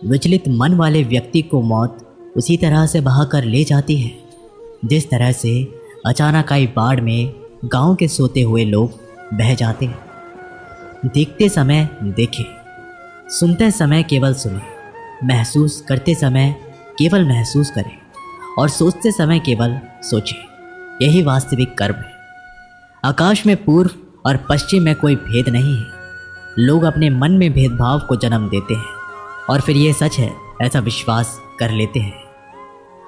विचलित मन वाले व्यक्ति को मौत उसी तरह से बहा कर ले जाती है जिस तरह से अचानक आई बाढ़ में गांव के सोते हुए लोग बह जाते हैं। देखते समय देखें, सुनते समय केवल सुने, महसूस करते समय केवल महसूस करें और सोचते समय केवल सोचें। यही वास्तविक कर्म है। आकाश में पूर्व और पश्चिम में कोई भेद नहीं है। लोग अपने मन में भेदभाव को जन्म देते हैं और फिर ये सच है ऐसा विश्वास कर लेते हैं।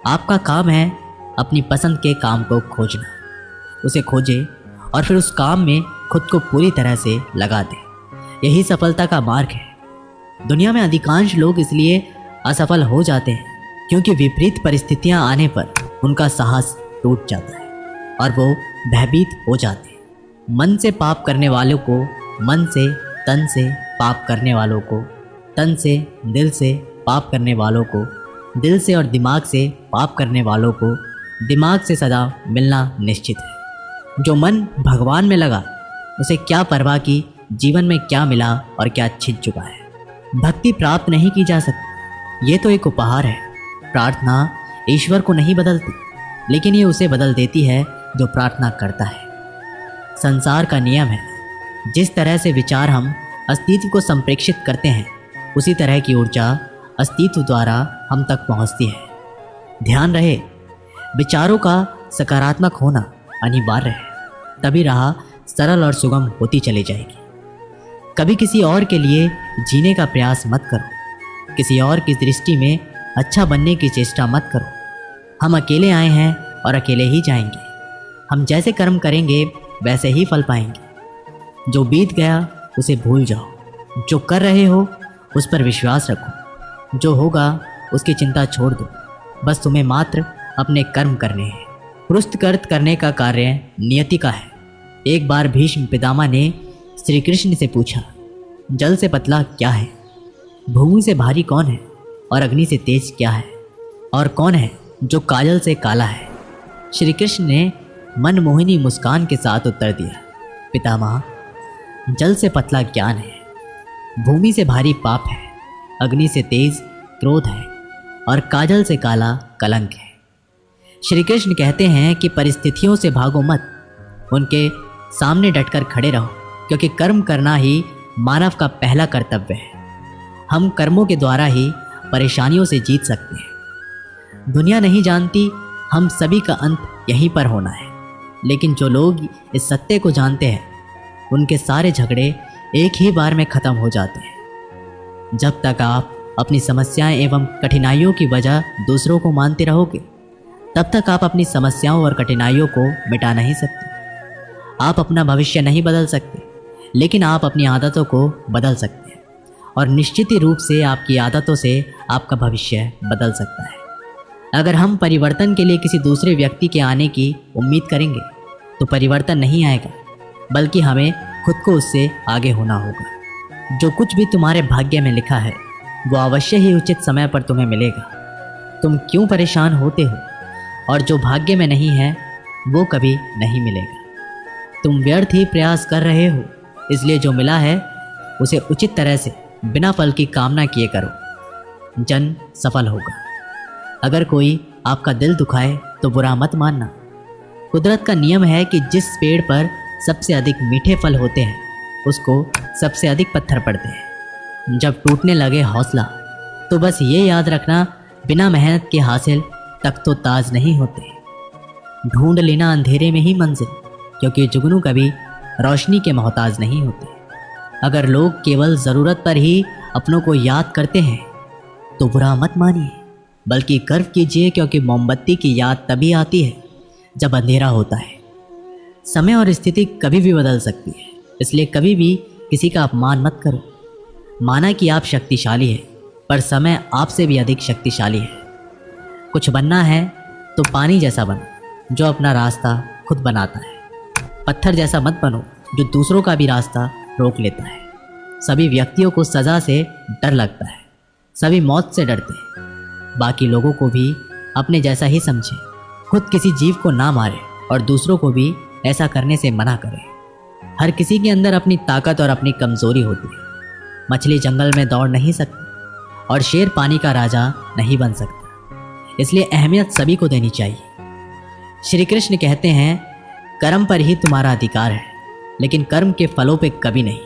आपका काम है अपनी पसंद के काम को खोजना, उसे खोजे और फिर उस काम में खुद को पूरी तरह से लगा दे। यही सफलता का मार्ग है। दुनिया में अधिकांश लोग इसलिए असफल हो जाते हैं क्योंकि विपरीत परिस्थितियां आने पर उनका साहस टूट जाता है और वो भयभीत हो जाते हैं। मन से पाप करने वालों को मन से, तन से पाप करने वालों को तन से, दिल से पाप करने वालों को दिल से और दिमाग से पाप करने वालों को दिमाग से सदा मिलना निश्चित है। जो मन भगवान में लगा उसे क्या परवाह की जीवन में क्या मिला और क्या छिप चुका है। भक्ति प्राप्त नहीं की जा सकती, ये तो एक उपहार है। प्रार्थना ईश्वर को नहीं बदलती, लेकिन ये उसे बदल देती है जो प्रार्थना करता है। संसार का नियम है, जिस तरह से विचार हम अस्तित्व को संप्रेषित करते हैं उसी तरह की ऊर्जा अस्तित्व द्वारा हम तक पहुंचती है। ध्यान रहे, विचारों का सकारात्मक होना अनिवार्य है, तभी राह सरल और सुगम होती चली जाएगी। कभी किसी और के लिए जीने का प्रयास मत करो, किसी और की दृष्टि में अच्छा बनने की चेष्टा मत करो। हम अकेले आए हैं और अकेले ही जाएंगे। हम जैसे कर्म करेंगे वैसे ही फल पाएंगे। जो बीत गया उसे भूल जाओ, जो कर रहे हो उस पर विश्वास रखो, जो होगा उसकी चिंता छोड़ दो। बस तुम्हें मात्र अपने कर्म करने हैं। पुरस्कृत करने का कार्य नियति का है। एक बार भीष्म पितामह ने श्री कृष्ण से पूछा, जल से पतला क्या है, भूमि से भारी कौन है और अग्नि से तेज क्या है, और कौन है जो काजल से काला है। श्री कृष्ण ने मनमोहिनी मुस्कान के साथ उत्तर दिया, पितामह, जल से पतला ज्ञान है, भूमि से भारी पाप है, अग्नि से तेज क्रोध है और काजल से काला कलंक है। श्री कृष्ण कहते हैं कि परिस्थितियों से भागो मत, उनके सामने डटकर खड़े रहो, क्योंकि कर्म करना ही मानव का पहला कर्तव्य है। हम कर्मों के द्वारा ही परेशानियों से जीत सकते हैं। दुनिया नहीं जानती हम सभी का अंत यहीं पर होना है, लेकिन जो लोग इस सत्य को जानते हैं उनके सारे झगड़े एक ही बार में ख़त्म हो जाते हैं। जब तक आप अपनी समस्याएं एवं कठिनाइयों की वजह दूसरों को मानते रहोगे, तब तक आप अपनी समस्याओं और कठिनाइयों को मिटा नहीं सकते। आप अपना भविष्य नहीं बदल सकते, लेकिन आप अपनी आदतों को बदल सकते हैं, और निश्चित ही रूप से आपकी आदतों से आपका भविष्य बदल सकता है। अगर हम परिवर्तन के लिए किसी दूसरे व्यक्ति के आने की उम्मीद करेंगे तो परिवर्तन नहीं आएगा, बल्कि हमें खुद को उससे आगे होना होगा। जो कुछ भी तुम्हारे भाग्य में लिखा है वो अवश्य ही उचित समय पर तुम्हें मिलेगा। तुम क्यों परेशान होते हो, और जो भाग्य में नहीं है वो कभी नहीं मिलेगा। तुम व्यर्थ ही प्रयास कर रहे हो, इसलिए जो मिला है उसे उचित तरह से बिना फल की कामना किए करो, जन सफल होगा। अगर कोई आपका दिल दुखाए तो बुरा मत मानना। कुदरत का नियम है कि जिस पेड़ पर सबसे अधिक मीठे फल होते हैं उसको सबसे अधिक पत्थर पड़ते हैं। जब टूटने लगे हौसला तो बस ये याद रखना, बिना मेहनत के हासिल तक तो ताज नहीं होते। ढूंढ लेना अंधेरे में ही मंजिल, क्योंकि जुगनू कभी रोशनी के मोहताज नहीं होते। अगर लोग केवल ज़रूरत पर ही अपनों को याद करते हैं तो बुरा मत मानिए, बल्कि गर्व कीजिए, क्योंकि मोमबत्ती की याद तभी आती है जब अंधेरा होता है। समय और स्थिति कभी भी बदल सकती है, इसलिए कभी भी किसी का अपमान मत करो। माना कि आप शक्तिशाली हैं, पर समय आपसे भी अधिक शक्तिशाली है। कुछ बनना है तो पानी जैसा बनो जो अपना रास्ता खुद बनाता है। पत्थर जैसा मत बनो जो दूसरों का भी रास्ता रोक लेता है। सभी व्यक्तियों को सज़ा से डर लगता है, सभी मौत से डरते हैं। बाकी लोगों को भी अपने जैसा ही समझें। खुद किसी जीव को ना मारे और दूसरों को भी ऐसा करने से मना करें। हर किसी के अंदर अपनी ताकत और अपनी कमज़ोरी होती है। मछली जंगल में दौड़ नहीं सकती और शेर पानी का राजा नहीं बन सकता, इसलिए अहमियत सभी को देनी चाहिए। श्री कृष्ण कहते हैं, कर्म पर ही तुम्हारा अधिकार है, लेकिन कर्म के फलों पे कभी नहीं।